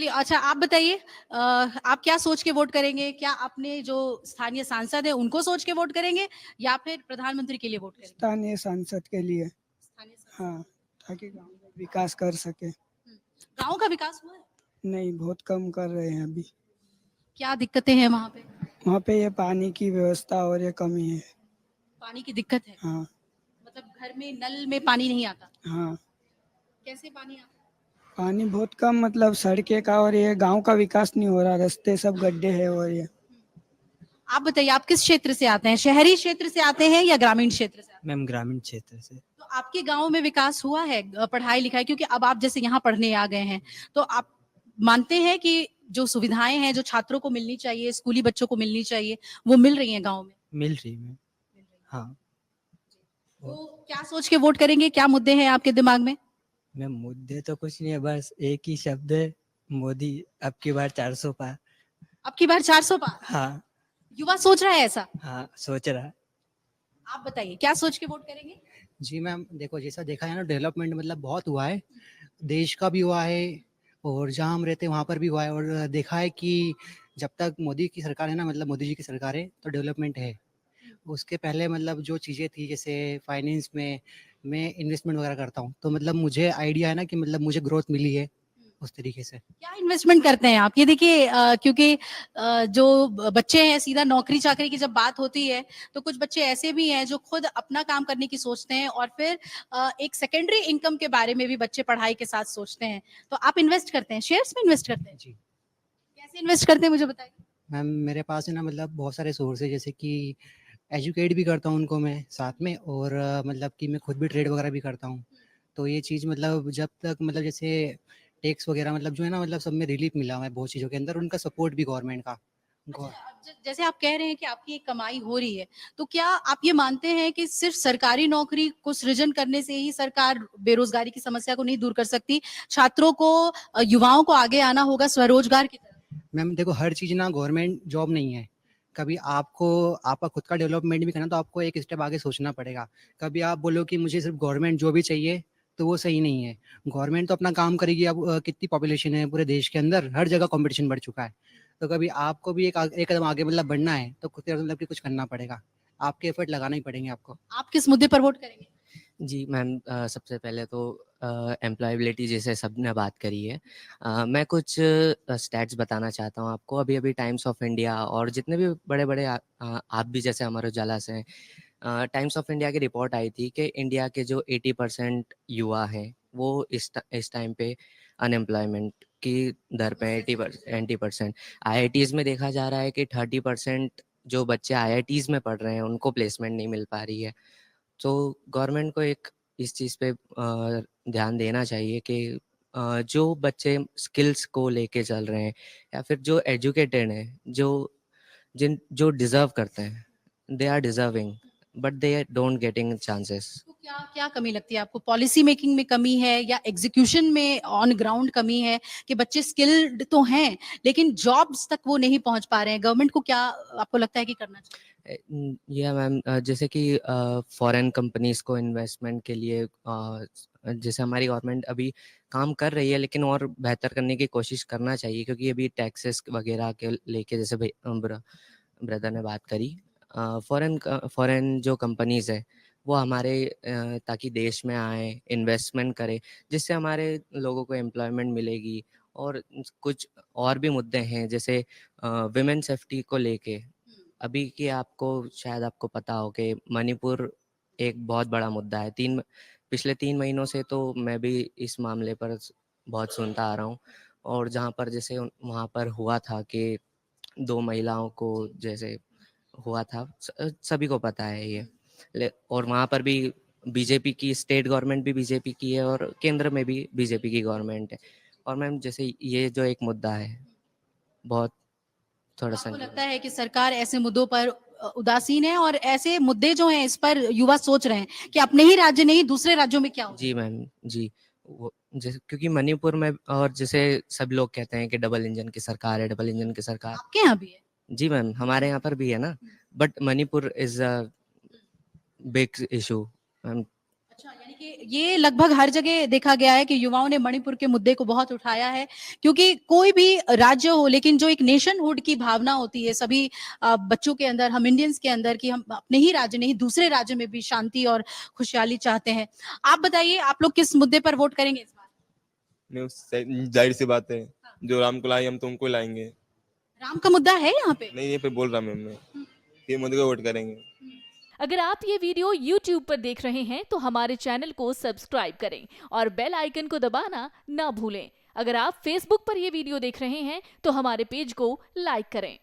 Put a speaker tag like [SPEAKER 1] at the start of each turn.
[SPEAKER 1] चलिए, अच्छा आप बताइए, आप क्या सोच के वोट करेंगे? क्या अपने जो स्थानीय सांसद हैं उनको सोच के वोट करेंगे या फिर प्रधानमंत्री के लिए वोट करेंगे?
[SPEAKER 2] स्थानीय सांसद के लिए।
[SPEAKER 1] स्थानीय सांसद।
[SPEAKER 2] हाँ, ताकि गाँव में विकास कर सके।
[SPEAKER 1] हुँ। गाँव का विकास हुआ है?
[SPEAKER 2] नहीं, बहुत कम कर रहे हैं अभी।
[SPEAKER 1] क्या दिक्कतें हैं वहाँ पे?
[SPEAKER 2] वहाँ पे ये पानी की व्यवस्था और ये कमी है।
[SPEAKER 1] पानी की दिक्कत है?
[SPEAKER 2] हाँ,
[SPEAKER 1] मतलब घर में नल में पानी नहीं आता?
[SPEAKER 2] हाँ।
[SPEAKER 1] कैसे पानी आता?
[SPEAKER 2] पानी बहुत कम, मतलब सड़कें का और ये गाँव का विकास नहीं हो रहा, रास्ते सब गड्ढे हैं और ये।
[SPEAKER 1] आप बताइए, आप किस क्षेत्र से आते हैं? शहरी क्षेत्र से आते हैं या ग्रामीण क्षेत्र से आते
[SPEAKER 3] मैम ग्रामीण क्षेत्र से।
[SPEAKER 1] हैं? तो आपके गाँव में विकास हुआ है पढ़ाई-लिखाई? क्योंकि अब आप जैसे यहाँ पढ़ने आ गए हैं, तो आप मानते हैं कि जो सुविधाएँ हैं, जो छात्रों को मिलनी चाहिए, स्कूली बच्चों को मिलनी चाहिए, वो मिल रही हैं गाँव में?
[SPEAKER 3] मिल रही मैम।
[SPEAKER 1] मिल रही हैं।
[SPEAKER 3] हाँ। और
[SPEAKER 1] तो क्या सोच के वोट करेंगे? क्या मुद्दे हैं आपके दिमाग में?
[SPEAKER 3] मैम मुद्दे तो कुछ नहीं है, बस एक ही शब्द है, मोदी अब की बार 400 पार।
[SPEAKER 1] अब की बार 400 पार?
[SPEAKER 3] हाँ।
[SPEAKER 1] युवा सोच रहा है ऐसा?
[SPEAKER 3] हाँ सोच रहा है।
[SPEAKER 1] आप बताइए, क्या सोच के वोट करेंगे?
[SPEAKER 4] जी मैम, देखो जैसा देखा है ना, डेवलपमेंट मतलब बहुत हुआ है, देश का भी हुआ है और जहाँ हम रहते हैं वहाँ पर भी हुआ है। और देखा है कि जब तक मोदी की सरकार है ना, मतलब मोदी जी की सरकार है, तो डेवलपमेंट है। उसके पहले मतलब जो चीज़ें थी, जैसे फाइनेंस में मैं इन्वेस्टमेंट वगैरह करता हूँ, तो मतलब मुझे आइडिया है ना कि मतलब मुझे ग्रोथ मिली है उस तरीके से।
[SPEAKER 1] क्या इन्वेस्टमेंट करते हैं आप? ये देखिए, क्योंकि जो बच्चे हैं सीधा नौकरी-चाकरी की जब बात होती है, तो कुछ बच्चे ऐसे भी हैं जो खुद अपना काम करने की सोचते हैं और फिर एक सेकेंडरी इनकम के बारे में भी बच्चे पढ़ाई के साथ सोचते हैं। तो आप इन्वेस्ट करते हैं, शेयर्स में इन्वेस्ट करते हैं?
[SPEAKER 4] जी
[SPEAKER 1] कैसे इन्वेस्ट करते हैं मुझे बताइए?
[SPEAKER 4] मैम, मेरे पास है ना मतलब बहुत सारे सोर्स है, जैसे कि एजुकेट भी करता हूँ उनको मैं साथ में, और मतलब कि मैं खुद भी ट्रेड वगैरह भी करता हूँ। तो ये चीज़ मतलब जब तक मतलब जैसे टैक्स वगैरह मतलब जो है ना, मतलब सब में रिलीफ मिला हुआ है बहुत चीज़ों के अंदर, उनका सपोर्ट भी गवर्नमेंट का।
[SPEAKER 1] अच्छा,
[SPEAKER 4] गौ-
[SPEAKER 1] अब जैसे आप कह रहे हैं कि आपकी एक कमाई हो रही है, तो क्या आप ये मानते हैं कि सिर्फ सरकारी नौकरी को सृजन करने से ही सरकार बेरोजगारी की समस्या को नहीं दूर कर सकती? छात्रों को, युवाओं को आगे आना होगा स्वरोजगार की तरफ।
[SPEAKER 4] मैम देखो, हर चीज़ ना गवर्नमेंट जॉब नहीं है। कभी आपको आपका खुद का डेवलपमेंट भी करना, तो आपको एक स्टेप आगे सोचना पड़ेगा। कभी आप बोलो कि मुझे सिर्फ गवर्नमेंट जॉब ही चाहिए, तो वो सही नहीं है। गवर्नमेंट तो अपना काम करेगी। अब कितनी पॉपुलेशन है पूरे देश के अंदर, हर जगह कंपटीशन बढ़ चुका है। तो कभी आपको भी एक कदम आगे मतलब बढ़ना है, तो खुद मतलब कि कुछ करना पड़ेगा। आपके एफर्ट लगाना ही पड़ेंगे आपको।
[SPEAKER 1] आप किस मुद्दे पर वोट करेंगे?
[SPEAKER 5] जी मैम, सबसे पहले तो एम्प्लॉयबिलिटी जैसे सबने बात करी है, मैं कुछ स्टैट्स बताना चाहता हूँ आपको। अभी अभी टाइम्स ऑफ इंडिया और जितने भी बड़े बड़े आप भी जैसे अमर उजाला से हैं, टाइम्स ऑफ इंडिया की रिपोर्ट आई थी कि इंडिया के जो 80% युवा हैं वो इस टाइम पे अनएम्प्लॉयमेंट की दर पे 80%। आईआईटीज़ में देखा जा रहा है कि 30% जो बच्चे आईआईटीज़ में पढ़ रहे हैं उनको प्लेसमेंट नहीं मिल पा रही है। तो गवर्नमेंट को एक इस चीज़ पे ध्यान देना चाहिए कि जो बच्चे स्किल्स को लेके चल रहे हैं या फिर जो एजुकेटेड हैं, जो डिज़र्व करते हैं, they are deserving but they don't getting chances.
[SPEAKER 1] तो क्या क्या कमी लगती है आपको? पॉलिसी मेकिंग में कमी है या एग्जीक्यूशन में ऑन ग्राउंड कमी है कि बच्चे स्किल्ड तो हैं लेकिन जॉब्स तक वो नहीं पहुंच पा रहे हैं? गवर्नमेंट को क्या आपको लगता है कि करना चाहिए?
[SPEAKER 5] या मैम, जैसे कि फॉरेन कंपनीज़ को इन्वेस्टमेंट के लिए जैसे हमारी गवर्नमेंट अभी काम कर रही है, लेकिन और बेहतर करने की कोशिश करना चाहिए, क्योंकि अभी टैक्सेस वगैरह के लेके जैसे भाई ब्रदर ने बात करी, फॉरेन जो कंपनीज़ है वो हमारे ताकि देश में आए, इन्वेस्टमेंट करें, जिससे हमारे लोगों को एम्प्लॉयमेंट मिलेगी। और कुछ और भी मुद्दे हैं, जैसे विमेन सेफ्टी को लेके अभी की शायद आपको पता हो कि मणिपुर एक बहुत बड़ा मुद्दा है। पिछले 3 महीनों से तो मैं भी इस मामले पर बहुत सुनता आ रहा हूँ, और जहाँ पर जैसे वहाँ पर हुआ था कि 2 महिलाओं को जैसे हुआ था, सभी को पता है ये। और वहाँ पर भी बीजेपी की स्टेट गवर्नमेंट भी बीजेपी की है और केंद्र में भी बीजेपी की गवर्नमेंट है। और मैम जैसे ये जो एक मुद्दा है, बहुत
[SPEAKER 1] तो
[SPEAKER 5] थोड़ा
[SPEAKER 1] आपको
[SPEAKER 5] संगीन
[SPEAKER 1] लगता
[SPEAKER 5] है।
[SPEAKER 1] है कि सरकार ऐसे मुद्दों पर उदासीन है और ऐसे मुद्दे जो हैं इस पर युवा सोच रहे हैं कि अपने ही राज्य नहीं दूसरे राज्यों में क्या हो रहा
[SPEAKER 5] जी मैम, जी। वो जैसे क्योंकि मणिपुर में, और जैसे सब लोग कहते हैं कि डबल इंजन की सरकार है, डबल इंजन की
[SPEAKER 1] है?
[SPEAKER 5] सरकार।
[SPEAKER 1] आपके यहाँ भी है?
[SPEAKER 5] जी मैम, हमारे यहाँ पर भी है ना, but Manipur is a big issue ma'am.
[SPEAKER 1] अच्छा, यानी देखिए, ये लगभग हर जगह देखा गया है कि युवाओं ने मणिपुर के मुद्दे को बहुत उठाया है, क्योंकि कोई भी राज्य हो, लेकिन जो एक नेशनहुड की भावना होती है सभी बच्चों के अंदर, हम इंडियंस के अंदर, कि हम अपने ही राज्य नहीं दूसरे राज्य में भी शांति और खुशहाली चाहते हैं। आप बताइए, आप लोग किस मुद्दे पर वोट करेंगे इस बार?
[SPEAKER 6] जाहिर सी बात है, जो राम को लाए हम तो उनको लाएंगे।
[SPEAKER 1] राम का मुद्दा है यहाँ पे?
[SPEAKER 6] नहीं, ये पे बोल रहा मैं कि मोदी को वोट करेंगे।
[SPEAKER 7] अगर आप ये वीडियो YouTube पर देख रहे हैं तो हमारे चैनल को सब्सक्राइब करें और बेल आइकन को दबाना ना भूलें। अगर आप Facebook पर ये वीडियो देख रहे हैं तो हमारे पेज को लाइक करें।